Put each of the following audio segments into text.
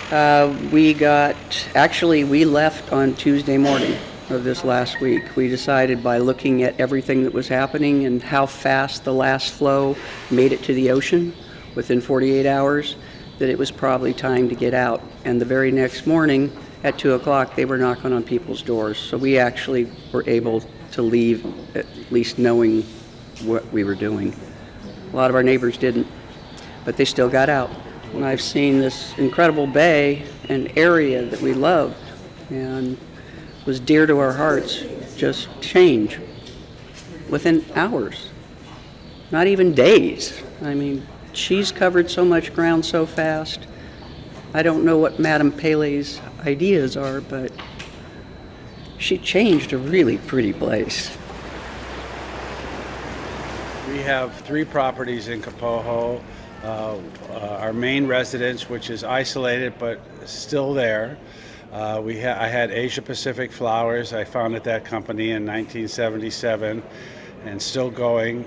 We left on Tuesday morning of this last week. We decided by looking at everything that was happening and how fast the last flow made it to the ocean within 48 hours, that it was probably time to get out. And the very next morning at 2 o'clock, they were knocking on people's doors. So we actually were able to leave at least knowing what we were doing. A lot of our neighbors didn't, but they still got out. And I've seen this incredible bay and area that we loved and was dear to our hearts just change within hours, not even days. I mean, she's covered so much ground so fast. I don't know what Madame Pele's ideas are, but she changed a really pretty place. We have 3 properties in Kapoho. Our main residence, which is isolated but still there. I had Asia Pacific Flowers. I founded that company in 1977 and still going.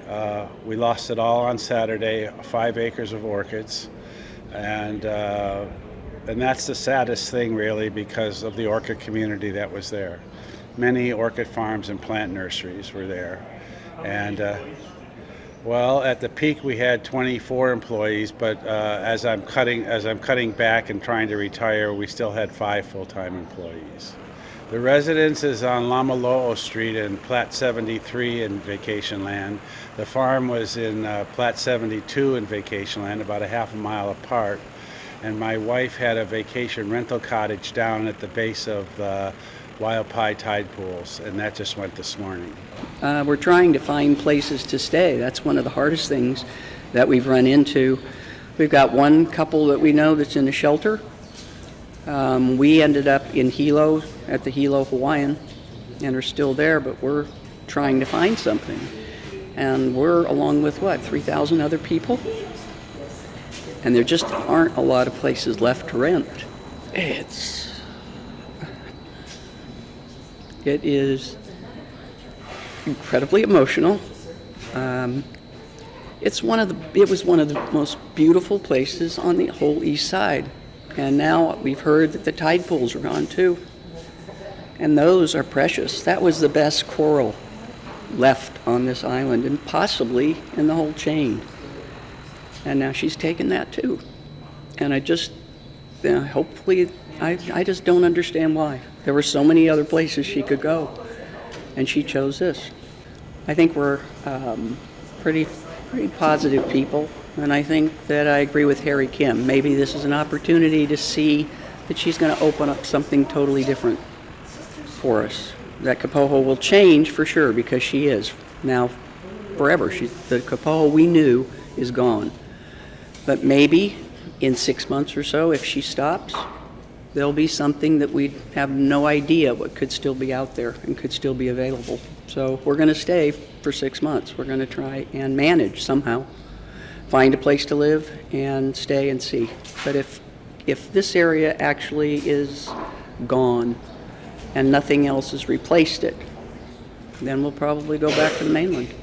We lost it all on Saturday, 5 acres of orchids. And that's the saddest thing, really, because of the orchid community that was there. Many orchid farms and plant nurseries were there. And well, at the peak we had 24 employees, but as I'm cutting back and trying to retire, we still had 5 full-time employees. The residence is on Lamalo'o Street in Plat 73 in Vacation Land. The farm was in Plat 72 in Vacation Land, about a half a mile apart. And my wife had a vacation rental cottage down at the base of Wild Pie Tide Pools, and that just went this morning. We're trying to find places to stay. That's one of the hardest things that we've run into. We've got one couple that we know that's in a shelter. We ended up in Hilo at the Hilo Hawaiian and are still there, but we're trying to find something. And we're along with 3,000 other people? And there just aren't a lot of places left to rent. It is incredibly emotional. It was one of the most beautiful places on the whole east side. And now we've heard that the tide pools are gone too. And those are precious. That was the best coral left on this island and possibly in the whole chain. And now she's taken that too. And I just don't understand why. There were so many other places she could go, and she chose this. I think we're pretty positive people, and I think that I agree with Harry Kim. Maybe this is an opportunity to see that she's going to open up something totally different for us. That Kapoho will change for sure, because she is now forever. The Kapoho we knew is gone. But maybe in 6 months or so, if she stops, there'll be something that we have no idea what could still be out there and could still be available. So we're going to stay for 6 months. We're going to try and manage somehow, find a place to live and stay and see. But if this area actually is gone and nothing else has replaced it, then we'll probably go back to the mainland.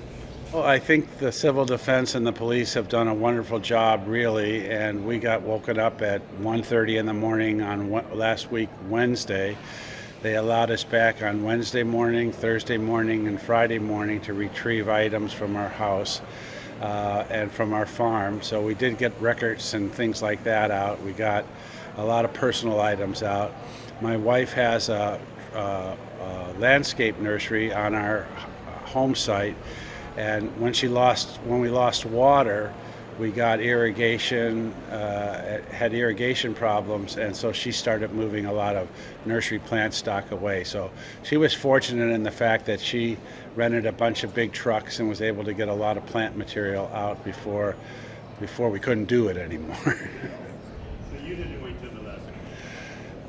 Well, I think the civil defense and the police have done a wonderful job, really, and we got woken up at 1:30 in the morning on last week, Wednesday. They allowed us back on Wednesday morning, Thursday morning, and Friday morning to retrieve items from our house and from our farm. So we did get records and things like that out. We got a lot of personal items out. My wife has a landscape nursery on our home site. And when we lost water, we got irrigation, had irrigation problems, and so she started moving a lot of nursery plant stock away. So she was fortunate in the fact that she rented a bunch of big trucks and was able to get a lot of plant material out before we couldn't do it anymore. So you didn't wait till the last minute?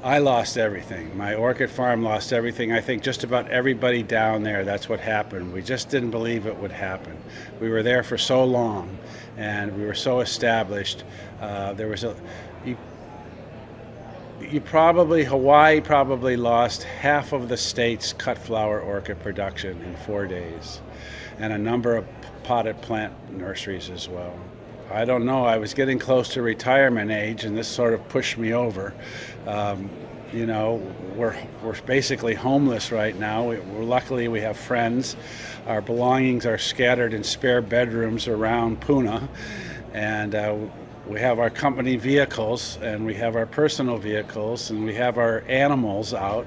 I lost everything. My orchid farm lost everything. I think just about everybody down there, that's what happened. We just didn't believe it would happen. We were there for so long, and we were so established. Hawaii probably lost half of the state's cut flower orchid production in 4 days, and a number of potted plant nurseries as well. I don't know. I was getting close to retirement age, and this sort of pushed me over. You know, we're basically homeless right now. Luckily, we have friends. Our belongings are scattered in spare bedrooms around Puna, and we have our company vehicles, and we have our personal vehicles, and we have our animals out.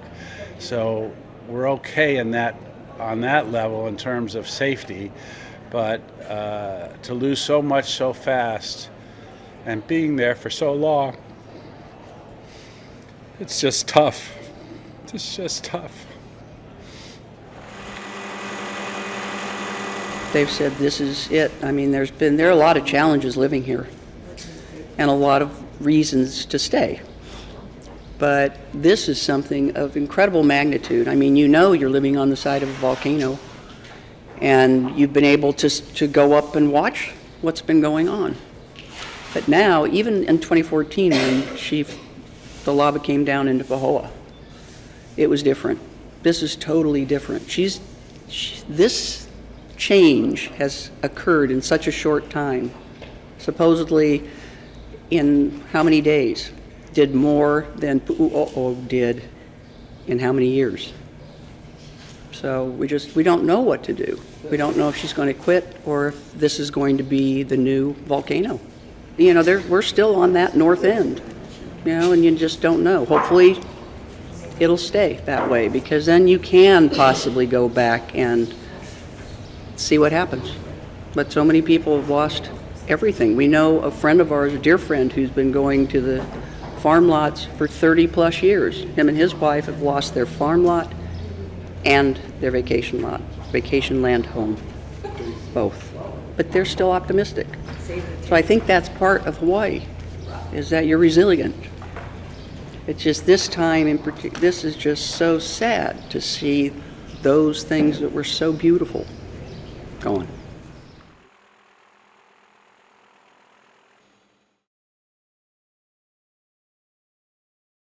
So we're okay on that level in terms of safety. But to lose so much so fast and being there for so long, it's just tough. It's just tough. They've said this is it. I mean, there are a lot of challenges living here and a lot of reasons to stay. But this is something of incredible magnitude. I mean, you know you're living on the side of a volcano, and you've been able to go up and watch what's been going on. But now, even in 2014, when the lava came down into Kapoho, it was different. This is totally different. This change has occurred in such a short time. Supposedly, in how many days? Did more than Pu'u'o did in how many years? So we don't know what to do. We don't know if she's going to quit or if this is going to be the new volcano. You know, we're still on that north end, you know, and you just don't know. Hopefully it'll stay that way, because then you can possibly go back and see what happens. But so many people have lost everything. We know a friend of ours, a dear friend, who's been going to the farm lots for 30 plus years. Him and his wife have lost their farm lot and their vacation land home, both. But they're still optimistic. So I think that's part of Hawaii, is that you're resilient. It's just this time in particular, this is just so sad to see those things that were so beautiful gone.